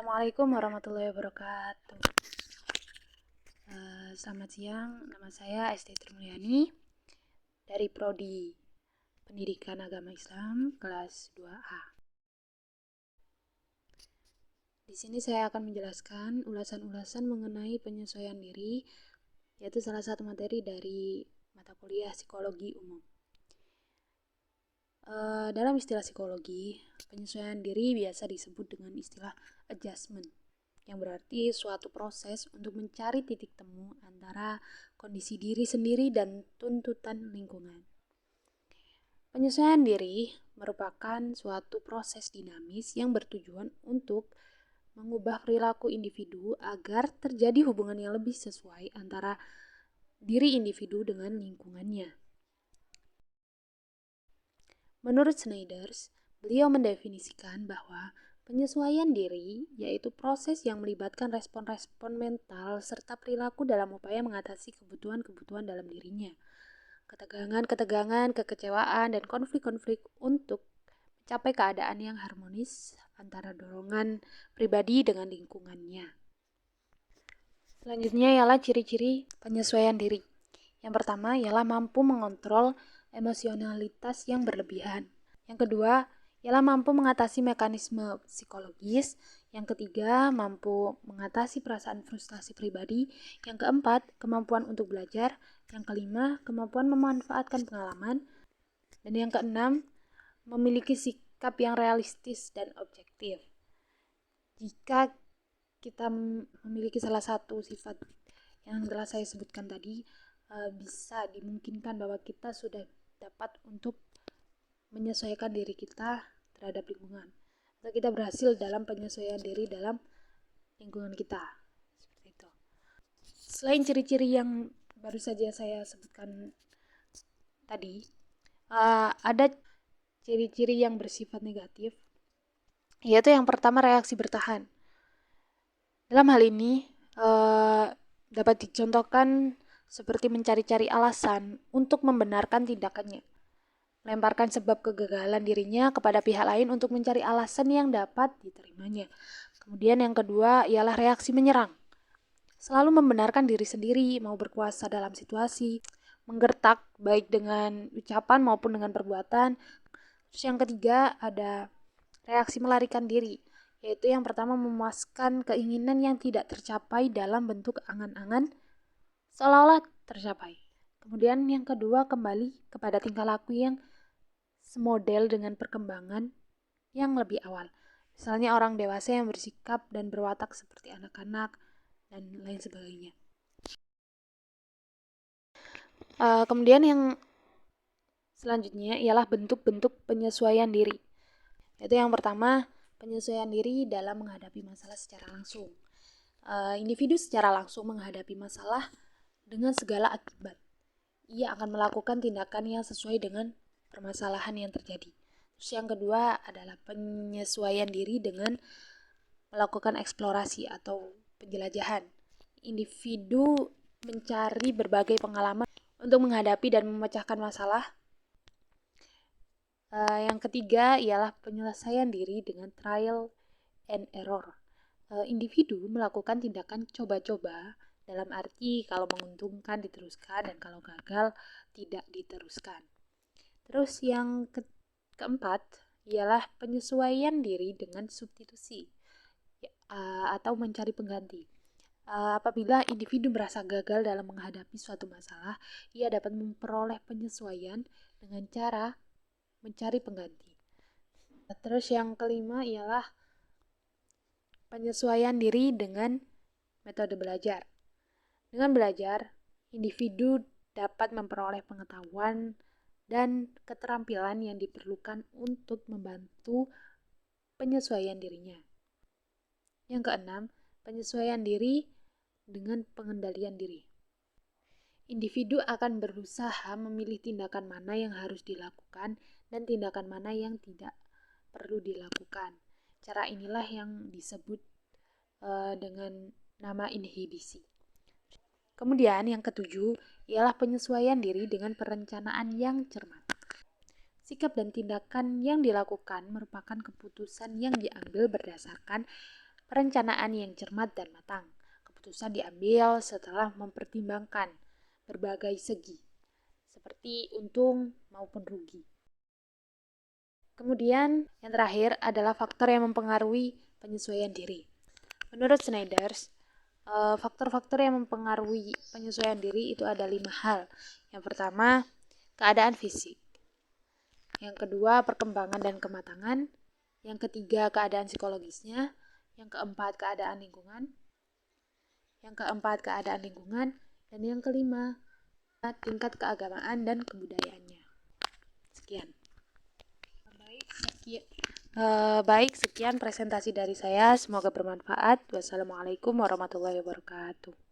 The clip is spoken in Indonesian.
Assalamualaikum warahmatullahi wabarakatuh. Selamat siang, nama saya Esti Trimulyani dari Prodi Pendidikan Agama Islam kelas 2A. Di sini saya akan menjelaskan ulasan-ulasan mengenai penyesuaian diri, yaitu salah satu materi dari mata kuliah Psikologi Umum. Dalam istilah psikologi, penyesuaian diri biasa disebut dengan istilah adjustment, yang berarti suatu proses untuk mencari titik temu antara kondisi diri sendiri dan tuntutan lingkungan. Penyesuaian diri merupakan suatu proses dinamis yang bertujuan untuk mengubah perilaku individu agar terjadi hubungan yang lebih sesuai antara diri individu dengan lingkungannya. Menurut Snyder, beliau mendefinisikan bahwa penyesuaian diri yaitu proses yang melibatkan respon-respon mental serta perilaku dalam upaya mengatasi kebutuhan-kebutuhan dalam dirinya, ketegangan-ketegangan, kekecewaan, dan konflik-konflik untuk mencapai keadaan yang harmonis antara dorongan pribadi dengan lingkungannya. Selanjutnya ialah ciri-ciri penyesuaian diri. Yang pertama ialah mampu mengontrol emosionalitas yang berlebihan. Yang kedua ialah mampu mengatasi mekanisme psikologis. Yang ketiga, mampu mengatasi perasaan frustasi pribadi. Yang keempat, kemampuan untuk belajar. Yang kelima, kemampuan memanfaatkan pengalaman. Dan yang keenam, memiliki sikap yang realistis dan objektif. Jika kita memiliki salah satu sifat yang telah saya sebutkan tadi, bisa dimungkinkan bahwa kita sudah dapat untuk menyesuaikan diri kita terhadap lingkungan, atau kita berhasil dalam penyesuaian diri dalam lingkungan kita. Seperti itu. Selain ciri-ciri yang baru saja saya sebutkan tadi, ada ciri-ciri yang bersifat negatif, yaitu yang pertama reaksi bertahan. Dalam hal ini dapat dicontohkan seperti mencari-cari alasan untuk membenarkan tindakannya, melemparkan sebab kegagalan dirinya kepada pihak lain untuk mencari alasan yang dapat diterimanya. Kemudian yang kedua ialah reaksi menyerang, selalu membenarkan diri sendiri, mau berkuasa dalam situasi, menggertak baik dengan ucapan maupun dengan perbuatan. Terus yang ketiga ada reaksi melarikan diri, yaitu yang pertama memuaskan keinginan yang tidak tercapai dalam bentuk angan-angan seolah-olah tercapai. Kemudian yang kedua kembali kepada tingkah laku yang semodel dengan perkembangan yang lebih awal. Misalnya orang dewasa yang bersikap dan berwatak seperti anak-anak dan lain sebagainya. Kemudian yang selanjutnya ialah bentuk-bentuk penyesuaian diri. Yaitu yang pertama, penyesuaian diri dalam menghadapi masalah secara langsung. Individu secara langsung menghadapi masalah dengan segala akibat. Ia akan melakukan tindakan yang sesuai dengan permasalahan yang terjadi. Terus yang kedua adalah penyesuaian diri dengan melakukan eksplorasi atau penjelajahan. Individu mencari berbagai pengalaman untuk menghadapi dan memecahkan masalah. Yang ketiga ialah penyelesaian diri dengan trial and error. Individu melakukan tindakan coba-coba dalam arti kalau menguntungkan diteruskan dan kalau gagal tidak diteruskan. Terus yang keempat ialah penyesuaian diri dengan substitusi atau mencari pengganti. Apabila individu merasa gagal dalam menghadapi suatu masalah, ia dapat memperoleh penyesuaian dengan cara mencari pengganti. Terus yang kelima ialah penyesuaian diri dengan metode belajar. Dengan belajar, individu dapat memperoleh pengetahuan dan keterampilan yang diperlukan untuk membantu penyesuaian dirinya. Yang keenam, penyesuaian diri dengan pengendalian diri. Individu akan berusaha memilih tindakan mana yang harus dilakukan dan tindakan mana yang tidak perlu dilakukan. Cara inilah yang disebut dengan nama inhibisi. Kemudian yang ketujuh ialah penyesuaian diri dengan perencanaan yang cermat. Sikap dan tindakan yang dilakukan merupakan keputusan yang diambil berdasarkan perencanaan yang cermat dan matang. Keputusan diambil setelah mempertimbangkan berbagai segi, seperti untung maupun rugi. Kemudian, yang terakhir adalah faktor yang mempengaruhi penyesuaian diri. Menurut Snyder, faktor-faktor yang mempengaruhi penyesuaian diri itu ada 5 hal. Yang pertama, keadaan fisik. Yang kedua, perkembangan dan kematangan. Yang ketiga, keadaan psikologisnya. Yang keempat, keadaan lingkungan. Dan yang kelima, tingkat keagamaan dan kebudayaannya. Sekian. Sekian presentasi dari saya. Semoga bermanfaat. Wassalamualaikum warahmatullahi wabarakatuh.